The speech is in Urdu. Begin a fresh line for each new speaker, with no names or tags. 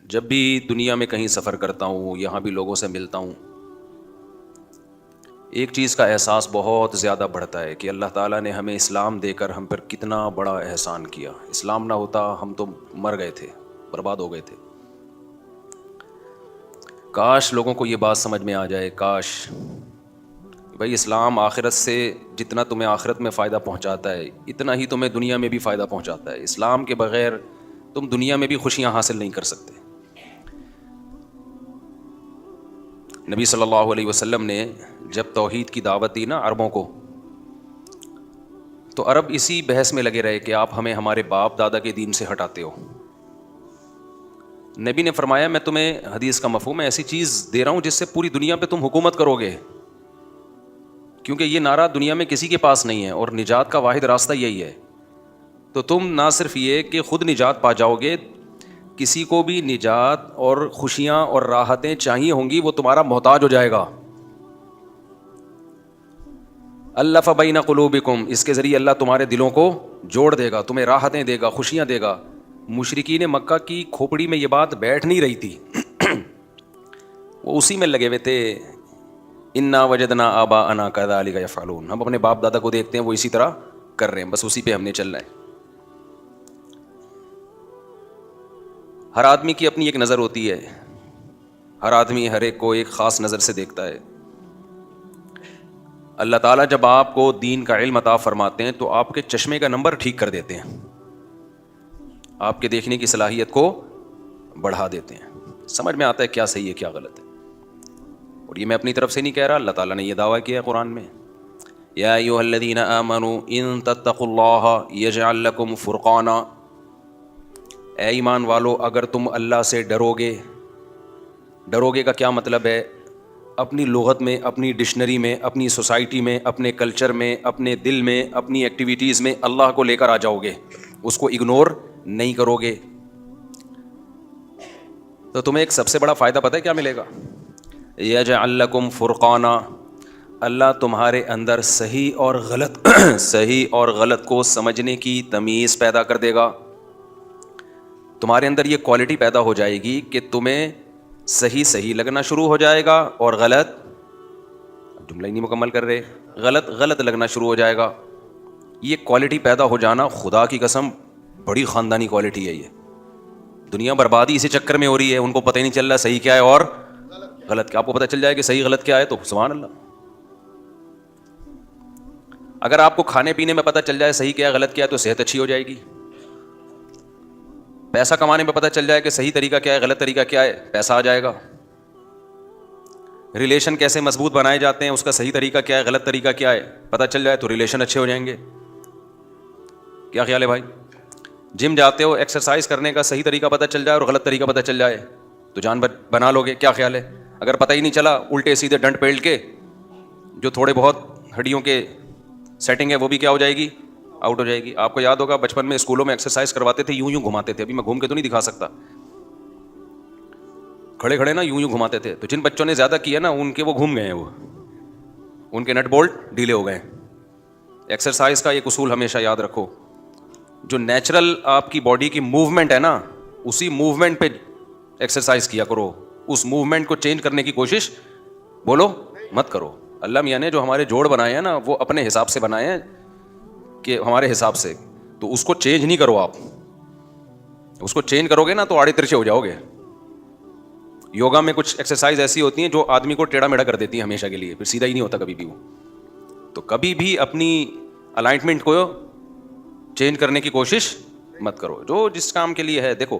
جب بھی دنیا میں کہیں سفر کرتا ہوں، یہاں بھی لوگوں سے ملتا ہوں، ایک چیز کا احساس بہت زیادہ بڑھتا ہے کہ اللہ تعالیٰ نے ہمیں اسلام دے کر ہم پر کتنا بڑا احسان کیا. اسلام نہ ہوتا ہم تو مر گئے تھے، برباد ہو گئے تھے. کاش لوگوں کو یہ بات سمجھ میں آ جائے، کاش بھائی اسلام آخرت سے جتنا تمہیں آخرت میں فائدہ پہنچاتا ہے اتنا ہی تمہیں دنیا میں بھی فائدہ پہنچاتا ہے. اسلام کے بغیر تم دنیا میں بھی خوشیاں حاصل نہیں کر سکتے. نبی صلی اللہ علیہ وسلم نے جب توحید کی دعوت دی نا عربوں کو، تو عرب اسی بحث میں لگے رہے کہ آپ ہمیں ہمارے باپ دادا کے دین سے ہٹاتے ہو. نبی نے فرمایا میں تمہیں حدیث کا مفہوم ہے ایسی چیز دے رہا ہوں جس سے پوری دنیا پہ تم حکومت کرو گے، کیونکہ یہ نعرہ دنیا میں کسی کے پاس نہیں ہے اور نجات کا واحد راستہ یہی ہے. تو تم نہ صرف یہ کہ خود نجات پا جاؤ گے، کسی کو بھی نجات اور خوشیاں اور راحتیں چاہیے ہوں گی وہ تمہارا محتاج ہو جائے گا. الف بین قلوبکم، اس کے ذریعے اللہ تمہارے دلوں کو جوڑ دے گا، تمہیں راحتیں دے گا، خوشیاں دے گا. مشرکین مکہ کی کھوپڑی میں یہ بات بیٹھ نہیں رہی تھی، وہ اسی میں لگے ہوئے تھے. انا وجدنا آباءنا کذلک یفعلون، ہم اپنے باپ دادا کو دیکھتے ہیں وہ اسی طرح کر رہے ہیں، بس اسی پہ ہم نے چلنا ہے. ہر آدمی کی اپنی ایک نظر ہوتی ہے، ہر آدمی ہر ایک کو ایک خاص نظر سے دیکھتا ہے. اللہ تعالیٰ جب آپ کو دین کا علم عطا فرماتے ہیں تو آپ کے چشمے کا نمبر ٹھیک کر دیتے ہیں، آپ کے دیکھنے کی صلاحیت کو بڑھا دیتے ہیں، سمجھ میں آتا ہے کیا صحیح ہے کیا غلط ہے. اور یہ میں اپنی طرف سے نہیں کہہ رہا، اللہ تعالیٰ نے یہ دعویٰ کیا ہے قرآن میں، یا ایھا الذین آمنوا ان تتقوا اللہ یجعل لکم فرقانا. اے ایمان والو اگر تم اللہ سے ڈرو گے، ڈرو گے کا کیا مطلب ہے؟ اپنی لغت میں، اپنی ڈکشنری میں، اپنی سوسائٹی میں، اپنے کلچر میں، اپنے دل میں، اپنی ایکٹیویٹیز میں اللہ کو لے کر آ جاؤ گے، اس کو اگنور نہیں کرو گے، تو تمہیں ایک سب سے بڑا فائدہ پتہ ہے کیا ملے گا؟ یجعل لکم فرقانا، اللہ تمہارے اندر صحیح اور غلط صحیح اور غلط کو سمجھنے کی تمیز پیدا کر دے گا. تمہارے اندر یہ کوالٹی پیدا ہو جائے گی کہ تمہیں صحیح صحیح لگنا شروع ہو جائے گا اور غلط، جملہ ہی نہیں مکمل کر رہے، غلط غلط لگنا شروع ہو جائے گا. یہ کوالٹی پیدا ہو جانا خدا کی قسم بڑی خاندانی کوالٹی ہے. یہ دنیا بربادی اسی چکر میں ہو رہی ہے، ان کو پتہ ہی نہیں چل رہا صحیح کیا ہے اور غلط کیا. آپ کو پتہ چل جائے کہ صحیح غلط کیا ہے تو سبحان اللہ. اگر آپ کو کھانے پینے میں پتہ چل جائے صحیح کیا ہے غلط کیا ہے تو صحت اچھی ہو جائے گی. پیسہ کمانے میں پتہ چل جائے کہ صحیح طریقہ کیا ہے غلط طریقہ کیا ہے، پیسہ آ جائے گا. ریلیشن کیسے مضبوط بنائے جاتے ہیں، اس کا صحیح طریقہ کیا ہے غلط طریقہ کیا ہے پتہ چل جائے تو ریلیشن اچھے ہو جائیں گے. کیا خیال ہے بھائی؟ جم جاتے ہو، ایکسرسائز کرنے کا صحیح طریقہ پتہ چل جائے اور غلط طریقہ پتہ چل جائے تو جان بنا لو گے. کیا خیال ہے؟ اگر پتہ ہی نہیں چلا، الٹے سیدھے ڈنڈ پیٹ کے جو تھوڑے بہت ہڈیوں کے سیٹنگ ہے وہ بھی کیا ہو جائے گی؟ آؤٹ ہو جائے گی. آپ کو یاد ہوگا بچپن میں اسکولوں میں ایکسرسائز کرواتے تھے، یوں یوں گھماتے تھے، ابھی میں گھوم کے تو نہیں دکھا سکتا، کھڑے کھڑے نا یوں یوں گھماتے تھے. تو جن بچوں نے زیادہ کیا نا ان کے وہ گھوم گئے ہیں، وہ ان کے نٹ بولٹ ڈھیلے ہو گئے. ایکسرسائز کا ایک اصول ہمیشہ یاد رکھو، جو نیچرل آپ کی باڈی کی موومنٹ ہے نا اسی موومنٹ پہ ایکسرسائز کیا کرو، اس موومنٹ کو چینج کرنے کی کوشش بولو مت کرو. اللہ میاں نے جو ہمارے جوڑ بنائے ہیں نا وہ اپنے حساب سے بنائے ہیں کہ ہمارے حساب سے، تو اس کو چینج نہیں کرو. آپ اس کو چینج کرو گے نا تو آڑے ترچے ہو جاؤ گے. یوگا میں کچھ ایکسرسائز ایسی ہوتی ہیں جو آدمی کو ٹیڑھا میڑھا کر دیتی ہیں ہمیشہ کے لیے، پھر سیدھا ہی نہیں ہوتا کبھی بھی وہ. تو کبھی بھی اپنی الائنمنٹ کو چینج کرنے کی کوشش مت کرو، جو جس کام کے لیے ہے. دیکھو